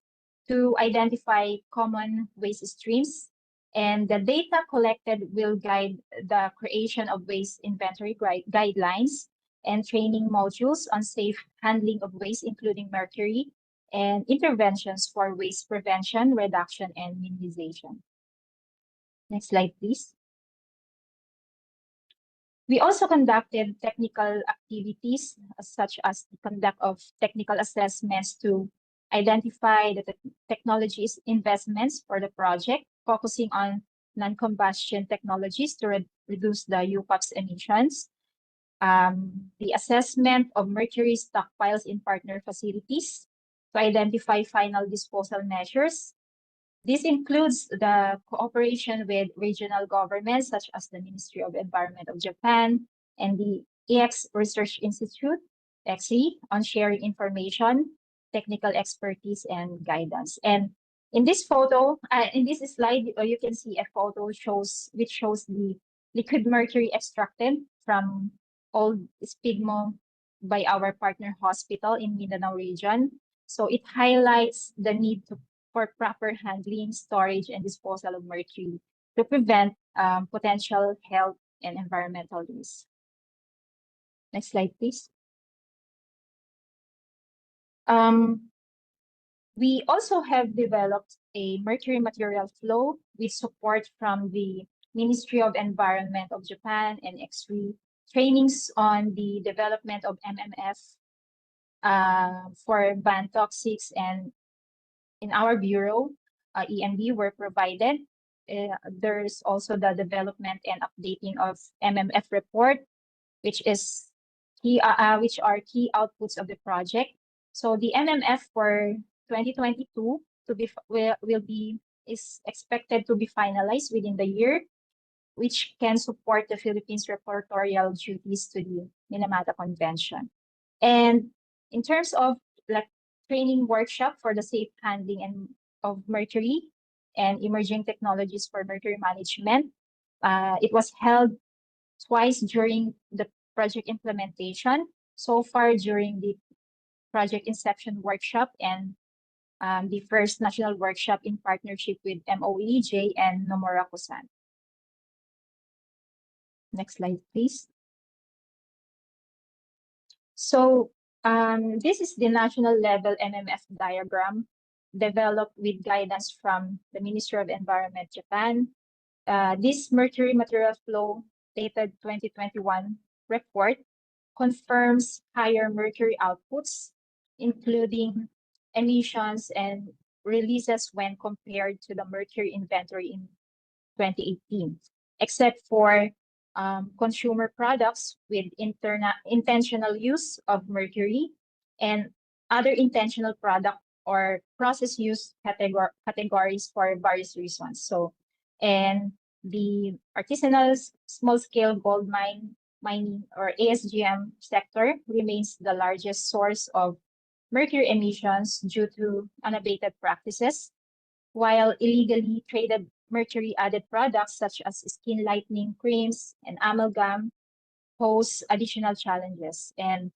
to identify common waste streams, and the data collected will guide the creation of waste inventory guidelines and training modules on safe handling of waste, including mercury, and interventions for waste prevention, reduction, and minimization. Next slide, please. We also conducted technical activities, such as the conduct of technical assessments to identify the technologies investments for the project, focusing on non-combustion technologies to reduce the UPOPs emissions. the assessment of mercury stockpiles in partner facilities to identify final disposal measures. This includes the cooperation with regional governments such as the Ministry of Environment of Japan and the EX Research Institute, EXI, on sharing information, technical expertise, and guidance. And in this photo, in this slide, you can see a photo which shows the liquid mercury extracted from old Spigmo by our partner hospital in Mindanao region. So it highlights the need for proper handling, storage, and disposal of mercury to prevent potential health and environmental risks. Next slide, please. We also have developed a mercury material flow with support from the Ministry of Environment of Japan and EXRI, trainings on the development of MMF for banned toxics, and in our bureau, EMB were provided. There's also the development and updating of MMF report, which is which are key outputs of the project. So the MMF for 2022 is expected to be finalized within the year, which can support the Philippines' reportorial duties to the Minamata Convention. And in terms of like training workshop for the safe handling of mercury and emerging technologies for mercury management, it was held twice during the project implementation, so far during the project inception workshop and the first national workshop in partnership with MOEJ and Nomura Kusan. Next slide, please. So this is the national level MMF diagram developed with guidance from the Ministry of Environment Japan. This mercury material flow dated 2021 report confirms higher mercury outputs, including emissions and releases when compared to the mercury inventory in 2018, except for consumer products with intentional use of mercury and other intentional product or process use categories for various reasons. So, and the artisanal small-scale gold mining or ASGM sector remains the largest source of mercury emissions due to unabated practices, while illegally traded mercury added products such as skin lightening creams and amalgam pose additional challenges. And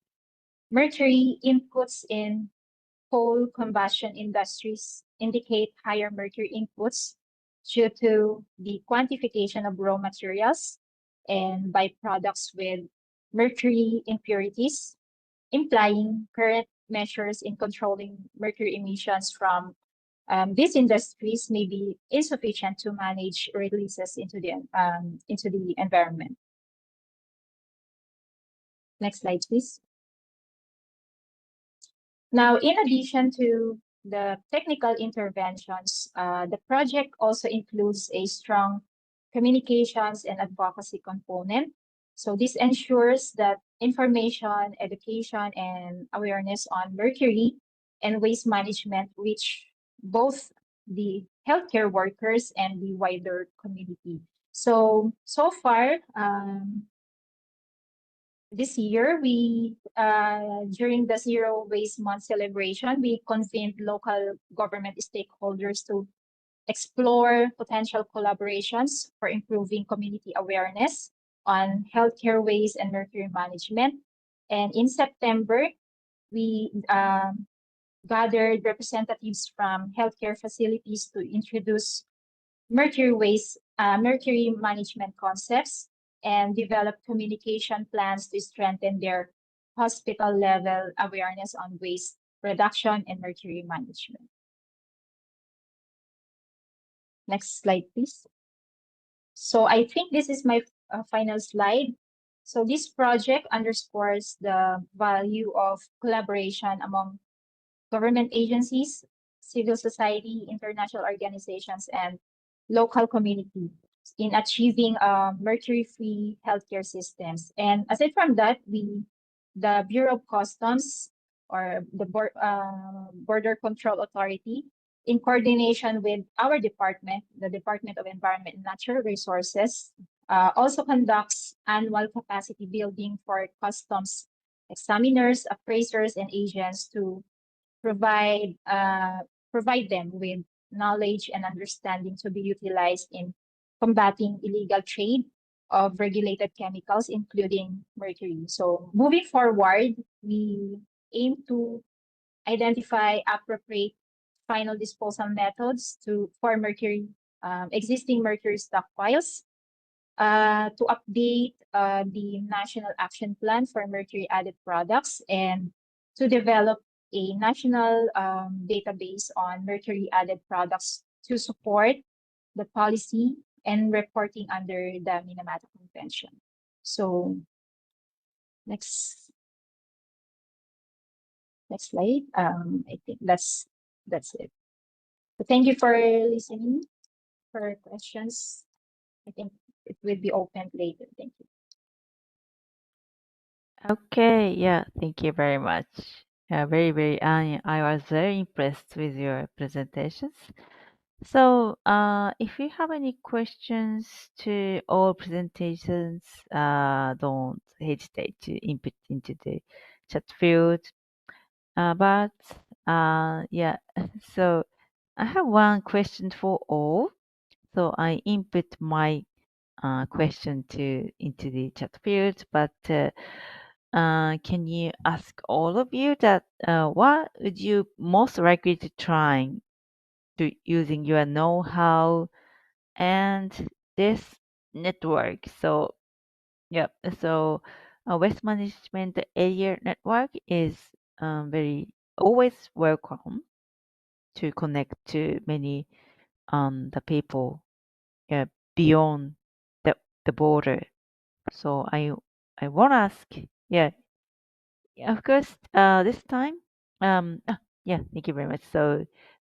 mercury inputs in coal combustion industries indicate higher mercury inputs due to the quantification of raw materials and byproducts with mercury impurities, implying current measures in controlling mercury emissions from these industries may be insufficient to manage releases into the environment. Next slide, please. Now, in addition to the technical interventions, the project also includes a strong communications and advocacy component. So this ensures that information, education, and awareness on mercury and waste management reach both the healthcare workers and the wider community. So far, this year, we during the Zero Waste Month celebration, we convened local government stakeholders to explore potential collaborations for improving community awareness on healthcare waste and mercury management. And in September, we gathered representatives from healthcare facilities to introduce mercury management concepts and develop communication plans to strengthen their hospital level awareness on waste reduction and mercury management. Next slide, please. So I think this is my final slide. So this project underscores the value of collaboration among government agencies, civil society, international organizations, and local community. in achieving mercury-free healthcare systems. And aside from that, the Bureau of Customs or the Border Control Authority, in coordination with our department, the Department of Environment and Natural Resources, also conducts annual capacity building for customs examiners, appraisers, and agents to provide them with knowledge and understanding to be utilized in combating illegal trade of regulated chemicals, including mercury. So moving forward, we aim to identify appropriate final disposal methods for mercury, existing mercury stockpiles, to update the National Action Plan for mercury added products, and to develop a national database on mercury added products to support the policy and reporting under the Minamata Convention. So next slide. I think that's it. So thank you for listening. For questions, I think it will be opened later. Thank you. Okay, yeah, thank you very much. Very, I was very impressed with your presentations. So, if you have any questions to all presentations, don't hesitate to input into the chat field. Yeah, so I have one question for all. So I input my question into the chat field, but can you ask all of you that what would you most likely to try to using your know-how and this network? So yeah, so waste management area network is very always welcome to connect to many the people beyond the border. So I want to ask, yeah, of course, this time, yeah, thank you very much. So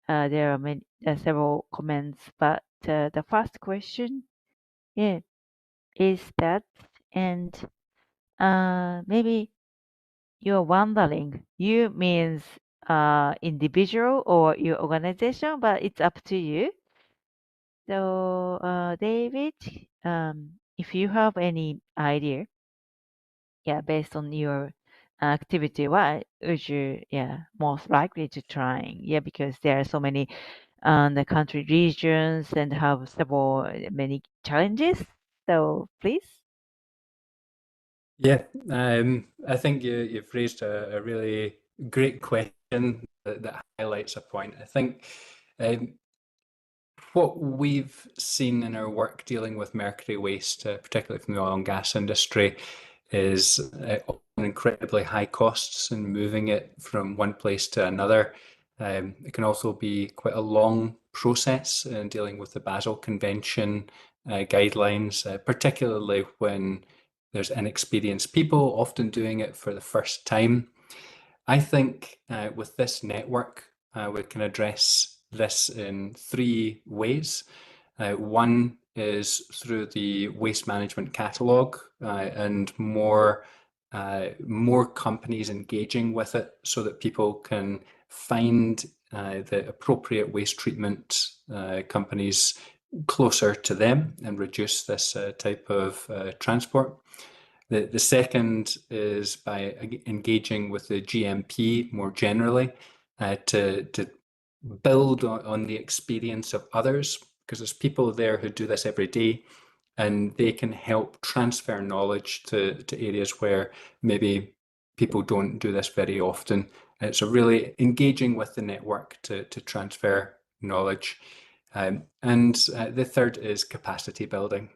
there are many several comments, but the first question, yeah, is that, and maybe you're wondering, you means individual or your organization, but it's up to you. So, David, if you have any idea, yeah, based on your activity, what would you, yeah, most likely to trying? Yeah, because there are so many the country regions and have several many challenges. So, please. Yeah, I think you've raised a really great question that highlights a point. I think what we've seen in our work dealing with mercury waste, particularly from the oil and gas industry, is incredibly high costs in moving it from one place to another. It can also be quite a long process in dealing with the Basel Convention guidelines, particularly when there's inexperienced people often doing it for the first time. I think with this network, we can address this in three ways. One is through the waste management catalogue and more companies engaging with it so that people can find the appropriate waste treatment companies closer to them and reduce this type of transport. The second is by engaging with the GMP more generally to build on the experience of others, because there's people there who do this every day and they can help transfer knowledge to areas where maybe people don't do this very often. So really engaging with the network to transfer knowledge. And the third is capacity building.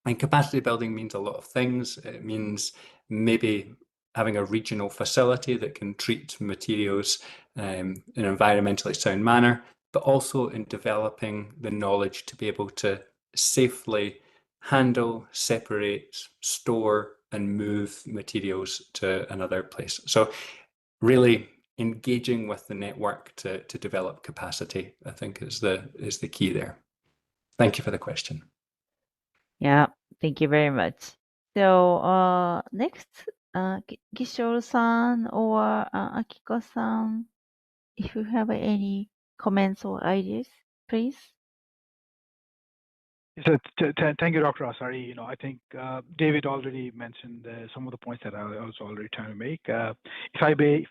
And capacity building means a lot of things. It means maybe having a regional facility that can treat materials in an environmentally sound manner, but also in developing the knowledge to be able to safely handle, separate, store, and move materials to another place. So really engaging with the network to develop capacity, I think is the key there. Thank you for the question. Yeah, thank you very much. So, next, Kishore-san or Akiko-san, if you have any comments or ideas, please. So thank you, Dr. Asari. I think David already mentioned some of the points that I was already trying to make. If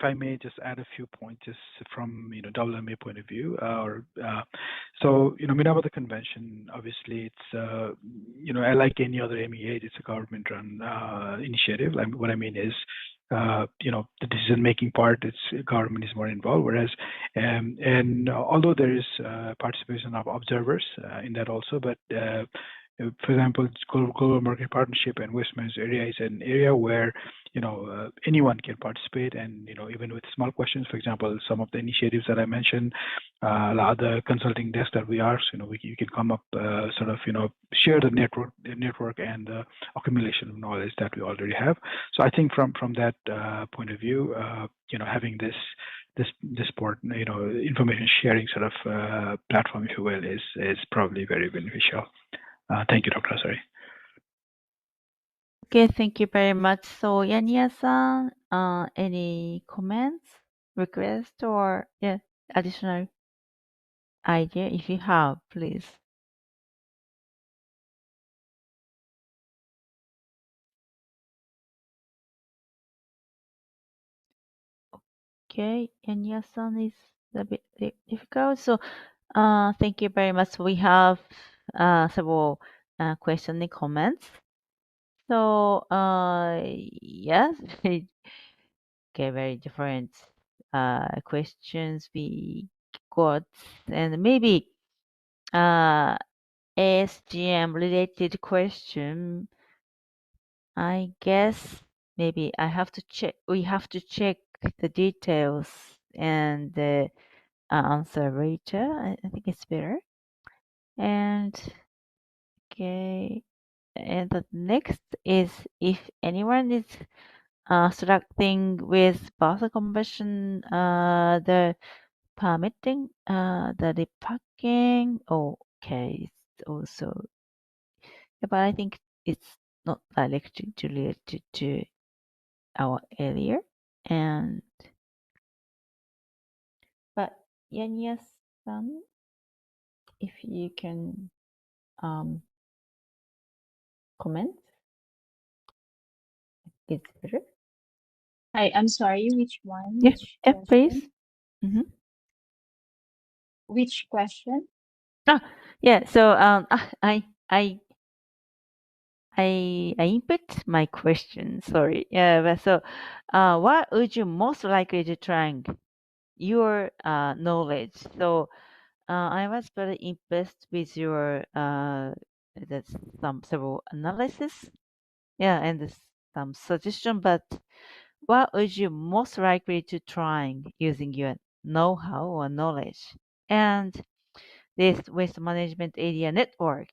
I may just add a few points just from WMA point of view. So Minamata Convention, obviously it's like any other MEA, it's a government-run initiative. What I mean is, the decision-making part, it's government is more involved. Whereas, and although there is participation of observers in that also, but for example, global market partnership and waste management area is an area where anyone can participate, and even with small questions. For example, some of the initiatives that I mentioned, the consulting desk that we are, you can come up, share the network and the accumulation of knowledge that we already have. So I think from that point of view, having this port, information sharing sort of platform, if you will, is probably very beneficial. Thank you, Dr. Asari. Okay, thank you very much. So, Yanya-san, any comments, request, or additional idea if you have, please. Okay, Yanya-san is a bit difficult. So, thank you very much. We have several questions and comments. So, yes, okay, very different questions we got, and maybe ASGM related question. I guess maybe I have to check. We have to check the details and the answer later. I think it's better. And okay, and the next is if anyone is struggling with Basel Convention, the permitting, the repacking. Okay, it's also, but I think it's not directly related to our area. And but Yanya-san, if you can comment, it's better. I'm sorry, which one? Yeah, Which please. question? Which question? Yeah. So I input my question. Sorry. Yeah. But so, what would you most likely to try your knowledge? So, I was very impressed with your that's some several analysis. Yeah, and some suggestion. But what would you most likely to try using your know-how or knowledge and this waste management area network?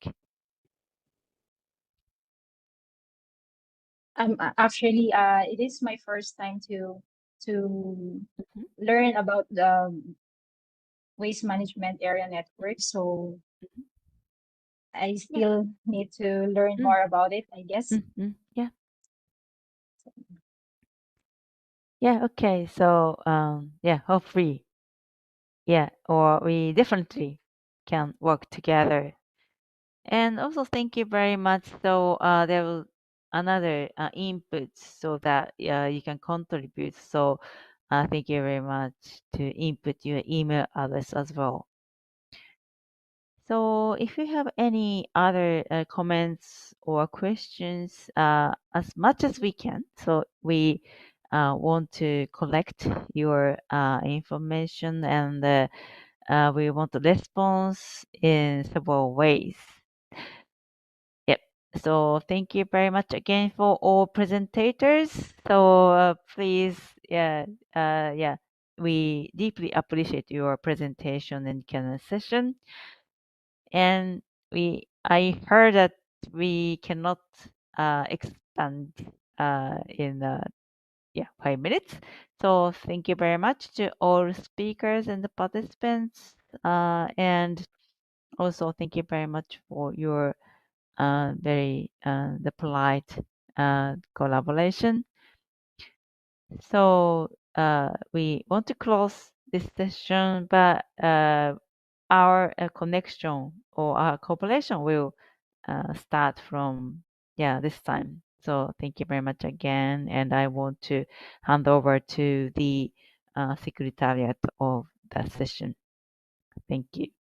Actually, it is my first time to Mhm. learn about the waste management area network. So Mhm. I still need to learn more about it, I guess. Yeah. Yeah. Okay. So yeah, hopefully, yeah, or we definitely can work together. And also, thank you very much. So there will another input so that you can contribute. So thank you very much to input your email address as well. So if you have any other comments or questions, as much as we can, so we want to collect your information, and we want a response in several ways. Yep. So thank you very much again for all presentators. So please, yeah, we deeply appreciate your presentation and Q&A session. And I heard that we cannot expand in 5 minutes. So thank you very much to all speakers and the participants. And also thank you very much for your very the polite collaboration. So we want to close this session, but our connection or our cooperation will start from this time. So thank you very much again, and I want to hand over to the secretariat of that session. Thank you.